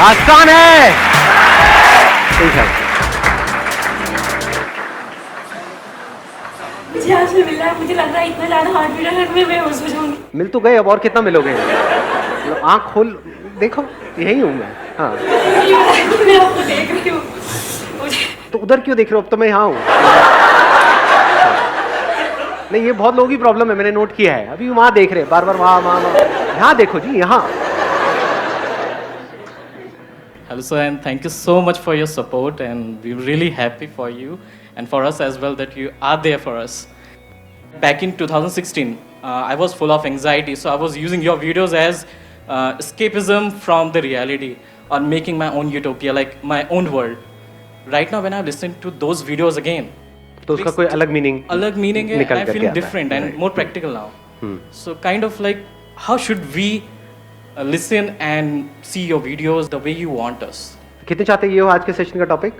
आसान है। ठीक है, मुझे आपसे मिलना है, मुझे लग रहा है इतना ज्यादा हार्ट बीट है मैं बेहोश हो जाऊंगी। मिल तो गए, अब और कितना मिलोगे? मतलब आँख खोल देखो, यही हूँ मैं। हाँ, मैं आपको देख रही हूँ, मुझे तो उधर क्यों देख रहे हो? अब तो मैं यहाँ हूँ। नहीं, ये बहुत लोगों की प्रॉब्लम है, मैंने नोट किया है। अभी वहाँ देख रहे, बार बार वहाँ वहाँ वहाँ। यहाँ देखो जी, यहाँ। Hello sir, and thank you so much for your support, and we're really happy for you and for us as well that you are there for us. Back in 2016, I was full of anxiety, so I was using your videos as escapism from the reality or making my own utopia, like my own world. Right now, when I listen to those videos again, तो उसका कोई अलग meaning है, निकल I'm करके feeling आता है। different and Right. more practical now. So kind of like, how should we listen and see your videos the way you want us? कितने चाहते ये हो आज के सेशन का टॉपिक?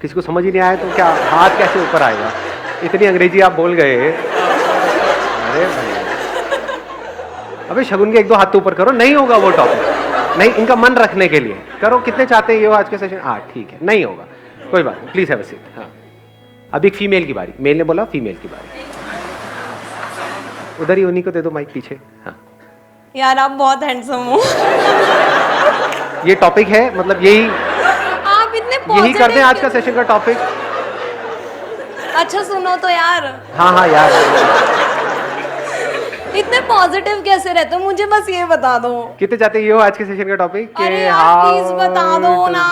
किसी को समझ ही नहीं आया तो क्या हाथ कैसे ऊपर आएगा? इतनी अंग्रेजी आप बोल गए। अरे भाई, अबे शगुन के एक दो हाथ तो ऊपर करो, नहीं होगा वो टॉपिक। नहीं, इनका मन रखने के लिए करो। कितने चाहते हैं ये हो आज के सेशन? हाँ ठीक है, नहीं होगा, कोई बात नहीं, प्लीज हैव अ सीट। हाँ, अब एक फीमेल की बारी। मेल ने बोला फीमेल की बारी। उधर ही उन्हीं को दे दो माइक, पीछे। हाँ, यार आप बहुत हैंडसम हो। ये टॉपिक है, मतलब यही आप इतने यही कर दें आज का सेशन का टॉपिक। अच्छा सुनो तो यार, हाँ हाँ यार, इतने पॉजिटिव कैसे रहते हो, मुझे बस ये बता दो। कितने चाहते हैं ये हो आज के सेशन का टॉपिक? अरे यार प्लीज बता दो ना,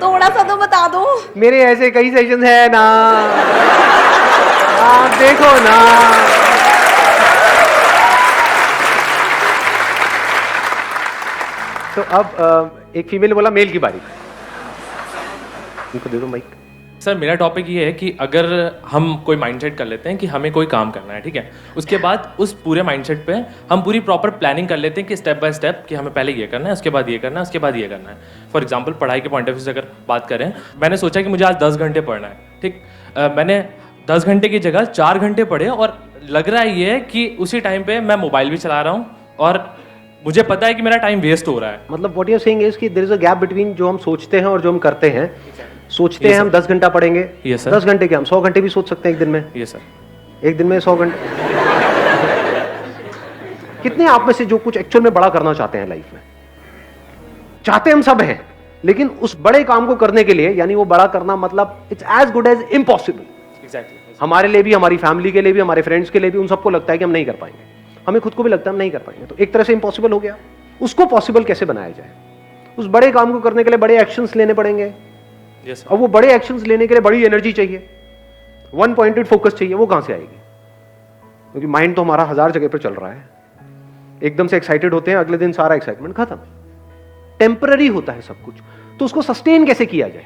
थोड़ा सा तो बता दो। मेरे ऐसे कई सेशन है ना, आप देखो ना। तो अब एक फीमेल ने बोला मेल की बारी। उनको दे दो माइक। सर मेरा टॉपिक ये है कि अगर हम कोई माइंडसेट कर लेते हैं कि हमें कोई काम करना है, ठीक है, उसके बाद उस पूरे माइंडसेट पे हम पूरी प्रॉपर प्लानिंग कर लेते हैं कि स्टेप बाय स्टेप कि हमें पहले ये करना है, उसके बाद ये करना है, उसके बाद ये करना है। फॉर एग्जांपल पढ़ाई के पॉइंट ऑफ व्यू से अगर बात करें, मैंने सोचा कि मुझे आज 10 घंटे पढ़ना है, ठीक। मैंने 10 घंटे की जगह 4 घंटे पढ़े और लग रहा है ये कि उसी टाइम पे मैं मोबाइल भी चला रहा हूँ और मुझे पता है कि मेरा टाइम वेस्ट हो रहा है। मतलब what you are saying is कि there is a gap between जो हम सोचते हैं और जो हम करते हैं। सोचते हैं हम 10 घंटा पढ़ेंगे, 10 घंटे क्या हम 100 घंटे भी सोच सकते हैं एक दिन में। ये सर, एक दिन में 100 घंटे। कितने आप में से जो कुछ एक्चुअल में बड़ा करना चाहते हैं लाइफ में? चाहते हम सब हैं, लेकिन उस बड़े काम को करने के लिए, यानी वो बड़ा करना मतलब it's as good as impossible. Exactly. हमारे लिए भी, हमारी फैमिली के लिए भी, हमारे फ्रेंड्स के लिए भी, उन सबको लगता है कि हम नहीं कर पाएंगे। हमें खुद को भी लगता है हम नहीं कर पाएंगे, तो एक तरह से इम्पॉसिबल हो गया। उसको पॉसिबल कैसे बनाया जाए? उस बड़े काम को करने के लिए बड़े एक्शंस लेने पड़ेंगे। यस और वो बड़े एक्शंस लेने के लिए बड़ी एनर्जी चाहिए, वन पॉइंटेड फोकस चाहिए। वो कहां से आएगी? क्योंकि माइंड तो हमारा 1000 जगह पर चल रहा है। एकदम से एक्साइटेड होते हैं, अगले दिन सारा एक्साइटमेंट खत्म। टेम्पररी होता है सब कुछ, तो उसको सस्टेन कैसे किया जाए?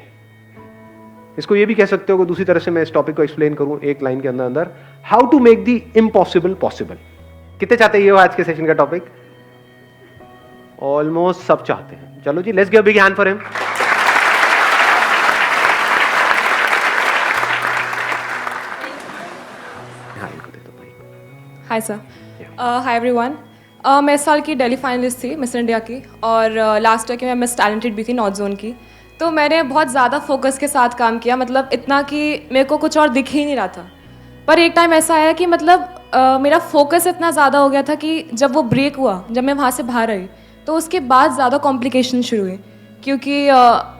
इसको ये भी कह सकते हो कि दूसरी तरह से मैं इस टॉपिक को एक्सप्लेन करूं एक लाइन के अंदर अंदर, how to make the impossible possible. कितने चाहते हैं ये हो आज के सेशन का टॉपिक? ऑलमोस्ट सब चाहते हैं। चलो जी, let's give a big hand for him. Hi sir, hi everyone. मैं इस साल की दिल्ली फाइनलिस्ट थी मिस इंडिया की, और लास्ट ईयर की मैं मिस टैलेंटेड भी थी नॉर्थ जोन की। तो मैंने बहुत ज़्यादा फोकस के साथ काम किया, मतलब इतना कि मेरे को कुछ और दिख ही नहीं रहा था। पर एक टाइम ऐसा आया कि मतलब मेरा फोकस इतना ज़्यादा हो गया था कि जब वो ब्रेक हुआ, जब मैं वहाँ से बाहर आई, तो उसके बाद ज़्यादा कॉम्प्लिकेशन शुरू हुई, क्योंकि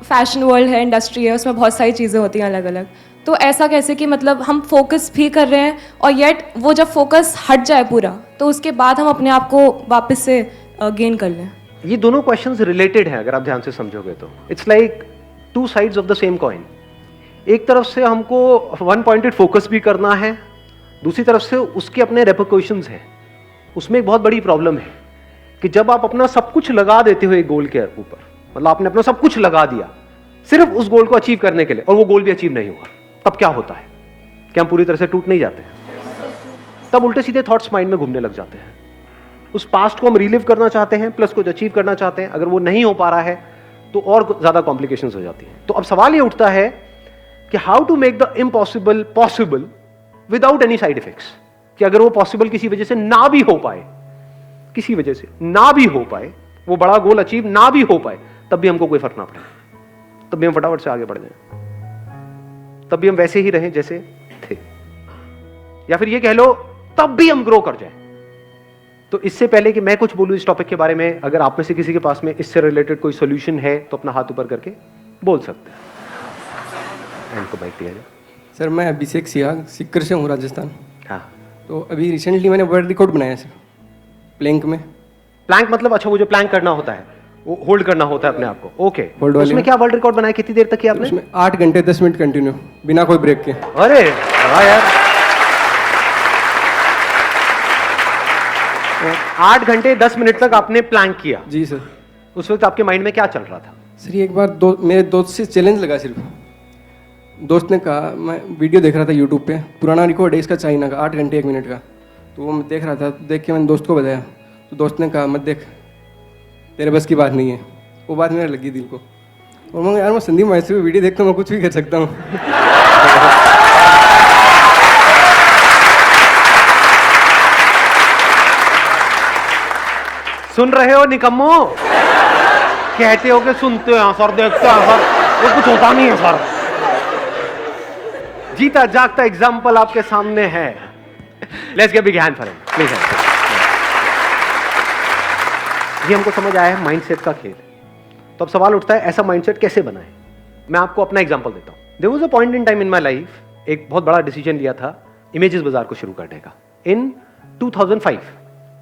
फैशन वर्ल्ड है, इंडस्ट्री है, उसमें बहुत सारी चीज़ें होती हैं अलग अलग। तो ऐसा कैसे कि मतलब हम फोकस भी कर रहे हैं और येट वो जब फोकस हट जाए पूरा, तो उसके बाद हम अपने आप को वापस से गेन कर लें। ये दोनों क्वेश्चंस रिलेटेड हैं अगर आप ध्यान से समझोगे तो। It's like two sides of the same coin. एक तरफ से हमको वन पॉइंटेड फोकस भी करना है, दूसरी तरफ से उसके अपने रेपरकशंस हैं। उसमें एक बहुत बड़ी प्रॉब्लम है कि जब आप अपना सब कुछ लगा देते हो एक गोल के ऊपर, मतलब आपने अपना सब कुछ लगा दिया सिर्फ उस गोल को अचीव करने के लिए, और वो गोल भी अचीव नहीं हुआ, तब क्या होता है? क्या हम पूरी तरह से टूट नहीं जाते? तब उल्टे सीधे थॉट्स माइंड में घूमने लग जाते हैं। उस पास्ट को हम रिलिव करना चाहते हैं, प्लस कुछ अचीव करना चाहते हैं। अगर वो नहीं हो पा रहा है तो और ज्यादा कॉम्प्लिकेशंस हो जाती हैं। तो अब सवाल ये उठता है कि how to make the impossible possible without any side effects. कि अगर वो पॉसिबल किसी वजह से ना भी हो पाए, किसी वजह से ना भी हो पाए, वो बड़ा गोल अचीव ना भी हो पाए, तब भी हमको कोई फर्क ना पड़े, तब भी हम फटाफट से आगे बढ़ जाएं, तब भी हम वैसे ही रहें जैसे थे, या फिर ये कह लो तब भी हम ग्रो कर जाएं। तो इससे पहले कि मैं कुछ बोलूं इस टॉपिक के बारे में, अगर आप में से किसी के पास में इससे रिलेटेड कोई सॉल्यूशन है तो अपना हाथ ऊपर करके बोल सकते हैं। एंड को बाइक दिया जाए। सर मैं अभिषेक सियाग सिक्कर से हूँ, राजस्थान। हाँ, तो अभी रिसेंटली मैंने वर्ल्ड रिकॉर्ड बनाया सर प्लैंक में। प्लैंक मतलब अच्छा वो जो प्लैंक करना होता है, वो होल्ड करना होता है अपने आप को। ओके, होल्ड वाली उसमें में। क्या वर्ल्ड रिकॉर्ड बनाया, कितनी देर तक किया आपने? उसमें 8 घंटे 10 मिनट कंटिन्यू बिना कोई ब्रेक के। अरे वाह यार, 8 घंटे 10 मिनट तक आपने प्लैंक किया। जी सर। उस वक्त आपके माइंड में क्या चल रहा था? सर ये एक बार मेरे दोस्त से चैलेंज लगा, सिर्फ दोस्त ने कहा, मैं वीडियो देख रहा था यूट्यूब पे, पुराना रिकॉर्ड है इसका चाइना का 8 घंटे 1 मिनट का। तो वो मैं देख रहा था, देख के मैंने दोस्त को बताया, तो दोस्त ने कहा मत देख, तेरे बस की बात नहीं है। वो बात मेरे लगी दिल को, और मैं यार मैं संदीप माहेश्वरी की वीडियो देखता हूँ, मैं कुछ भी कर सकता हूँ। सुन रहे हो निकम्मो? कहते हो कि सुनते हैं सर, देखते हैं सर, वो कुछ होता नहीं है सर। जीता जागता एग्जाम्पल आपके सामने है। Let's give big hand for him please. ये हमको समझ आया है माइंडसेट का खेल। तो अब सवाल उठता है ऐसा माइंडसेट कैसे बनाएं? मैं आपको अपना एग्जांपल देता हूं। There was a point in time in my life, एक बहुत बड़ा डिसीजन लिया था इमेजेस बाजार को शुरू करने का इन 2005।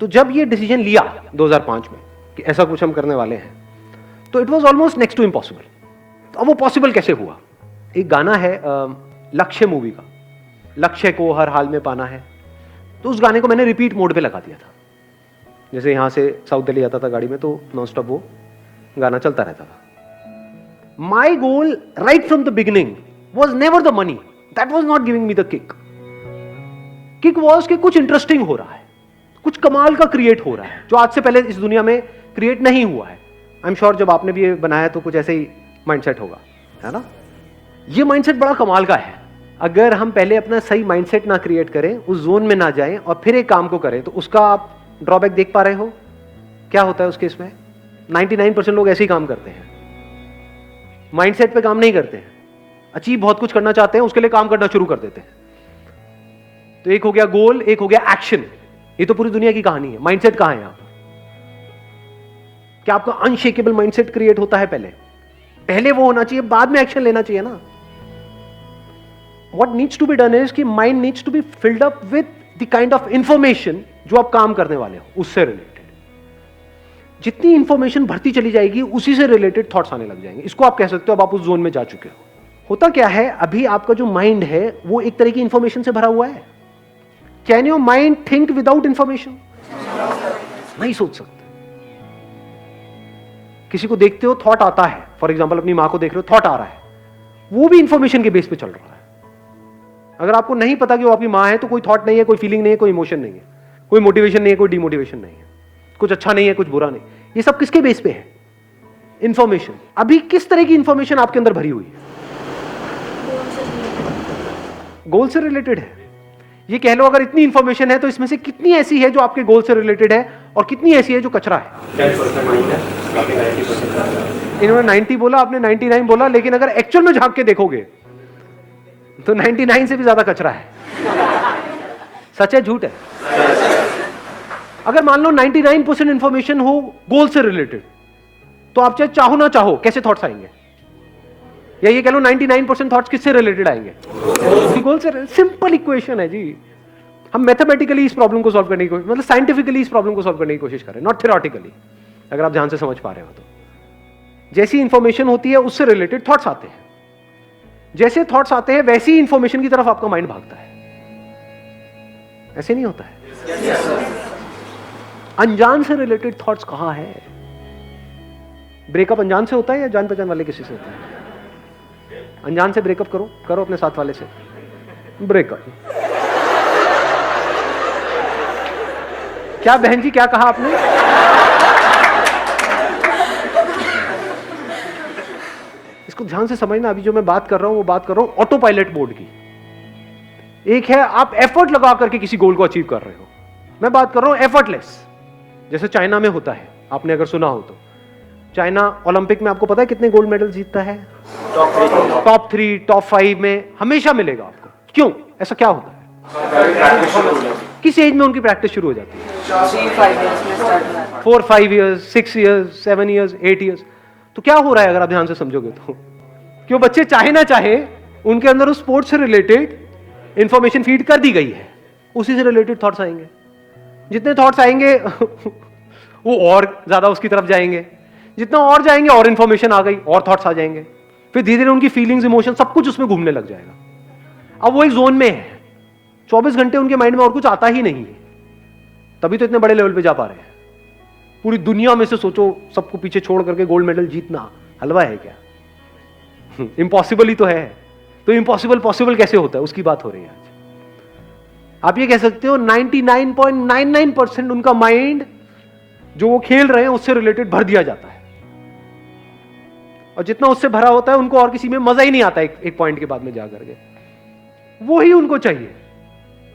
तो जब ये डिसीजन लिया 2005 में कि ऐसा कुछ हम करने वाले हैं, तो it was almost next to impossible. तो अब वो पॉसिबल कैसे हुआ? एक गाना है लक्ष्य मूवी का, लक्ष्य को हर हाल में पाना है। तो उस गाने को मैंने रिपीट मोड पे लगा दिया था। जैसे यहां से साउथ दिल्ली जाता था गाड़ी में, तो नॉन स्टॉप वो गाना चलता रहता था। My goal right from the beginning was never the money, that was not giving me the kick. Kick was कि कुछ इंटरेस्टिंग हो रहा है, कुछ कमाल का क्रिएट हो रहा है जो आज से पहले इस दुनिया में क्रिएट नहीं हुआ है। आई एम श्योर जब आपने भी ये बनाया तो कुछ ऐसे ही माइंडसेट होगा, है ना? ये माइंडसेट बड़ा कमाल का है। अगर हम पहले अपना सही माइंडसेट ना क्रिएट करें, उस जोन में ना जाएं और फिर एक काम को करें, तो उसका आप ड्रॉबैक देख पा रहे हो क्या होता है उस केस में? 99% लोग ऐसे ही काम करते हैं, माइंडसेट पे काम नहीं करते हैं, अचीव बहुत कुछ करना चाहते हैं, उसके लिए काम करना शुरू कर देते हैं। तो एक हो गया गोल, एक हो गया एक्शन। ये तो पूरी दुनिया की कहानी है। माइंडसेट कहां है यहां पर? क्या आपका अनशेकेबल माइंडसेट क्रिएट होता है? पहले वो होना चाहिए, बाद में एक्शन लेना चाहिए ना। What needs to be done is कि mind needs to be filled up with the kind of information जो आप काम करने वाले हो उससे रिलेटेड। जितनी इंफॉर्मेशन भरती चली जाएगी उसी से रिलेटेड थॉट्स आने लग जाएंगे। इसको आप कह सकते हो अब आप उस जोन में जा चुके हो। होता क्या है, अभी आपका जो माइंड है वो एक तरह की इंफॉर्मेशन से भरा हुआ है। Can your mind think without information? नहीं सोच सकते। किसी को देखते हो, थॉट आता है, फॉर एग्जाम्पल अपनी मां को देख रहे हो, थॉट आ रहा है, वो भी इंफॉर्मेशन के बेस पे चल रहा है। अगर आपको नहीं पता कि वो आपकी मां है तो कोई थॉट नहीं है, कोई फीलिंग नहीं है, कोई इमोशन नहीं है, कोई मोटिवेशन नहीं है, कोई डिमोटिवेशन नहीं है, कुछ अच्छा नहीं है, कुछ बुरा नहीं। ये सब किसके बेस पे है? इंफॉर्मेशन। अभी किस तरह की इंफॉर्मेशन आपके अंदर भरी हुई है? गोल से रिलेटेड है। ये कह लो अगर इतनी इंफॉर्मेशन है तो इसमें से कितनी ऐसी है जो आपके गोल से रिलेटेड है और कितनी ऐसी है जो कचरा है? 10% है, 90%। इन्होंने 90 बोला, आपने 99 बोला, लेकिन अगर एक्चुअल में झांक के देखोगे तो 99 से भी ज्यादा कचरा है। सच है झूठ है? अगर मान लो 99% इंफॉर्मेशन हो गोल से रिलेटेड, तो आप चाहे चाहो ना चाहो कैसे थॉट्स आएंगे? या ये कह लो 99% थॉट्स किससे रिलेटेड आएंगे? गोल से। सिंपल इक्वेशन है जी। हम मैथमेटिकली इस प्रॉब्लम को सॉल्व करने की कोशिश, मतलब साइंटिफिकली इस प्रॉब्लम को सॉल्व करने की कोशिश करें, नॉट थ्योरेटिकली। अगर आप ध्यान से समझ पा रहे हो तो जैसी इंफॉर्मेशन होती है उससे रिलेटेड थॉट्स आते हैं। जैसे थॉट्स आते हैं वैसी ही इंफॉर्मेशन की तरफ आपका माइंड भागता है। ऐसे नहीं होता है? अनजान से रिलेटेड थॉट्स कहां है? ब्रेकअप अनजान से होता है या जान पहचान वाले किसी से होता है? अनजान से ब्रेकअप करो अपने साथ वाले से। ब्रेकअप। क्या बहन जी, क्या कहा आपने? इसको ध्यान से समझना। अभी जो मैं बात कर रहा हूं वो बात कर रहा हूं ऑटो पायलट मोड की। एक है आप एफर्ट लगा करके किसी गोल को अचीव कर रहे हो, मैं बात कर रहा हूं एफर्टलेस, जैसे चाइना में होता है। आपने अगर सुना हो तो चाइना ओलंपिक में आपको पता है कितने गोल्ड मेडल जीतता है? टॉप 3, टॉप 5 में हमेशा मिलेगा आपको। क्यों? ऐसा क्या होता है? किस एज में उनकी प्रैक्टिस शुरू हो जाती है? 4, 5 ईयर्स, 6 ईयर्स, 7 ईयर्स, 8 ईयर्स। तो क्या हो रहा है अगर आप ध्यान से समझोगे तो? क्यों बच्चे चाहे ना चाहे उनके अंदर उस स्पोर्ट्स से रिलेटेड इंफॉर्मेशन फीड कर दी गई है, उसी से रिलेटेड थॉट्स आएंगे। जितने थॉट्स आएंगे वो और ज्यादा उसकी तरफ जाएंगे, जितना और जाएंगे और इंफॉर्मेशन आ गई, और थॉट्स आ जाएंगे, फिर धीरे धीरे उनकी फीलिंग्स, इमोशन सब कुछ उसमें घूमने लग जाएगा। अब वो एक जोन में है, 24 घंटे उनके माइंड में और कुछ आता ही नहीं है, तभी तो इतने बड़े लेवल पे जा पा रहे हैं। पूरी दुनिया में से सोचो सबको पीछे छोड़ करके गोल्ड मेडल जीतना हलवा है क्या? इम्पॉसिबल ही तो है। तो इम्पॉसिबल पॉसिबल कैसे होता है, उसकी बात हो रही है आज। आप ये कह सकते हो 99.99% उनका माइंड जो वो खेल रहे हैं उससे रिलेटेड भर दिया जाता है, और जितना उससे भरा होता है उनको और किसी में मजा ही नहीं आता। एक पॉइंट के बाद में जाकर के वो ही उनको चाहिए,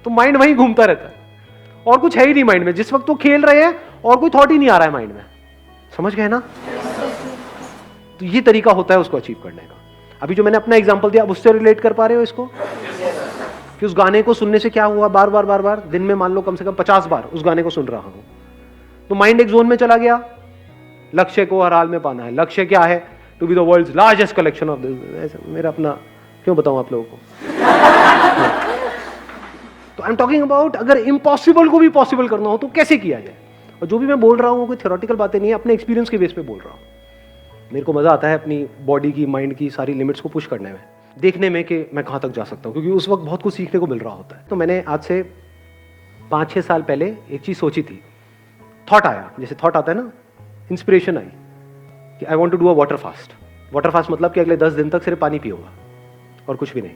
तो माइंड वहीं घूमता रहता है और कुछ है ही नहीं माइंड में। जिस वक्त वो खेल रहे हैं और कोई थॉट ही नहीं आ रहा है माइंड में, समझ गए ना? तो ये तरीका होता है उसको अचीव करने का। अभी जो मैंने अपना एग्जांपल दिया, अब उससे रिलेट कर पा रहे हो इसको? कि उस गाने को सुनने से क्या हुआ, बार बार दिन में मान लो कम से कम 50 बार उस गाने को सुन रहा हूं, तो माइंड एक जोन में चला गया। लक्ष्य को हर हाल में पाना है। लक्ष्य क्या है? To be the world's largest collection of this. मेरा अपना क्यों बताऊं आप लोगों को? तो आई एम टॉकिंग अबाउट अगर इम्पॉसिबल को भी पॉसिबल करना हो तो कैसे किया जाए। और जो भी मैं बोल रहा हूं कोई थ्योरेटिकल बातें नहीं है, अपने एक्सपीरियंस के बेस पे बोल रहा हूं। मेरे को मजा आता है अपनी बॉडी की, माइंड की सारी लिमिट्स को पुश करने में, देखने में कि मैं कहां तक जा सकता हूं, क्योंकि उस वक्त बहुत कुछ सीखने को मिल रहा होता है। तो मैंने आज से 5-6 साल पहले एक चीज सोची थी, थॉट आया, जैसे थॉट आता है ना, इंस्पिरेशन आई कि I want to do a water fast. Water fast मतलब कि अगले 10 दिन तक सिर्फ पानी पियूंगा और कुछ भी नहीं।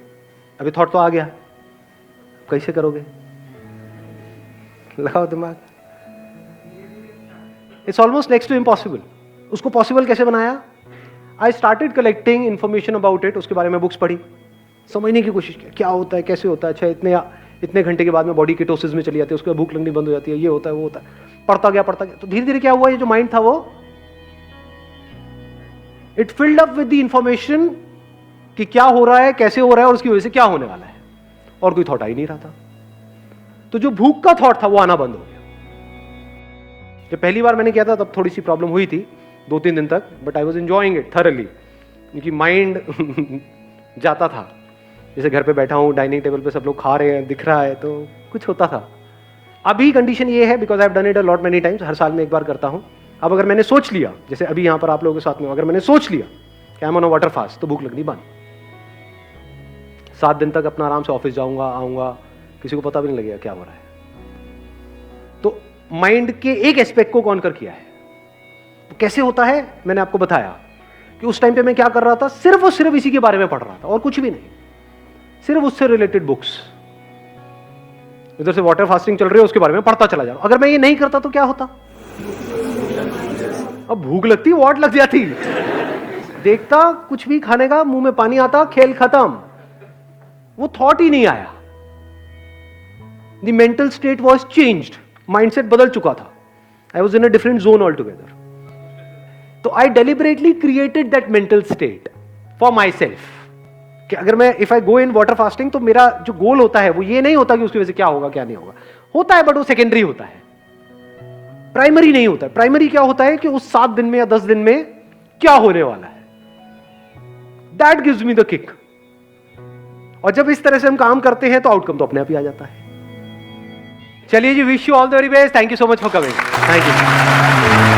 अभी थॉट तो आ गया, कैसे करोगे? लगाओ दिमाग। It's almost next to impossible. उसको पॉसिबल कैसे बनाया? I started collecting information about it. उसके बारे में बुक्स पढ़ी, समझने की कोशिश की क्या होता है, कैसे होता है। अच्छा, इतने घंटे के बाद में बॉडी कीटोसिस में चली जाती है, उसके बाद भूख लगनी बंद हो जाती है, ये होता है वो होता है। पढ़ता गया तो धीरे धीरे क्या हुआ, ये जो माइंड था वो it filled up with the information कि क्या हो रहा है, कैसे हो रहा है और उसकी वजह से क्या होने वाला है, और कोई थॉट आ ही नहीं रहा था। तो जो भूख का थॉट था वो आना बंद हो गया। जब पहली बार मैंने किया था तब थोड़ी सी प्रॉब्लम हुई थी 2-3 दिन तक, but I was enjoying it thoroughly, क्योंकि माइंड जाता था। जैसे घर पे बैठा हूँ, डाइनिंग टेबल पे सब लोग खा रहे हैं, दिख रहा है, तो कुछ होता था। अभी कंडीशन ये है, because I have done it a lot many times, हर साल में एक बार करता हूँ। अब अगर मैंने सोच लिया, जैसे अभी यहाँ पर आप लोगों के साथ में, अगर मैंने सोच लिया कि I am on a water fast, तो भूख लगनी बंद। 7 दिन तक अपना आराम से ऑफिस जाऊंगा, आऊंगा, किसी को पता भी नहीं लगेगा क्या हो रहा है। तो माइंड के एक एस्पेक्ट को कॉन्कर किया है। तो कैसे होता है मैंने आपको बताया कि उस टाइम पे मैं क्या कर रहा था, सिर्फ और सिर्फ इसी के बारे में पढ़ रहा था और कुछ भी नहीं, सिर्फ उससे रिलेटेड बुक्स। इधर से वाटर फास्टिंग चल रही है, उसके बारे में पढ़ता चला जाऊं। अगर मैं ये नहीं करता तो क्या होता? अब भूख लगती, वाट लग जाती, देखता कुछ भी खाने का, मुंह में पानी आता, खेल खत्म, वो थॉट ही नहीं आया। The mental state was changed, mindset बदल चुका था। I was in a different zone all together. तो I deliberately created that mental state for myself कि अगर मैं if I go in water fasting, तो मेरा जो गोल होता है वो ये नहीं होता कि उसकी वजह से क्या होगा क्या नहीं होगा, होता है बट वो सेकेंडरी होता है, प्राइमरी नहीं होता है। प्राइमरी क्या होता है कि उस 7 दिन में या 10 दिन में क्या होने वाला है, that gives me the kick. और जब इस तरह से हम काम करते हैं तो आउटकम तो अपने आप ही आ जाता है। चलिए जी, wish you all the very best, thank you so much for coming, thank you.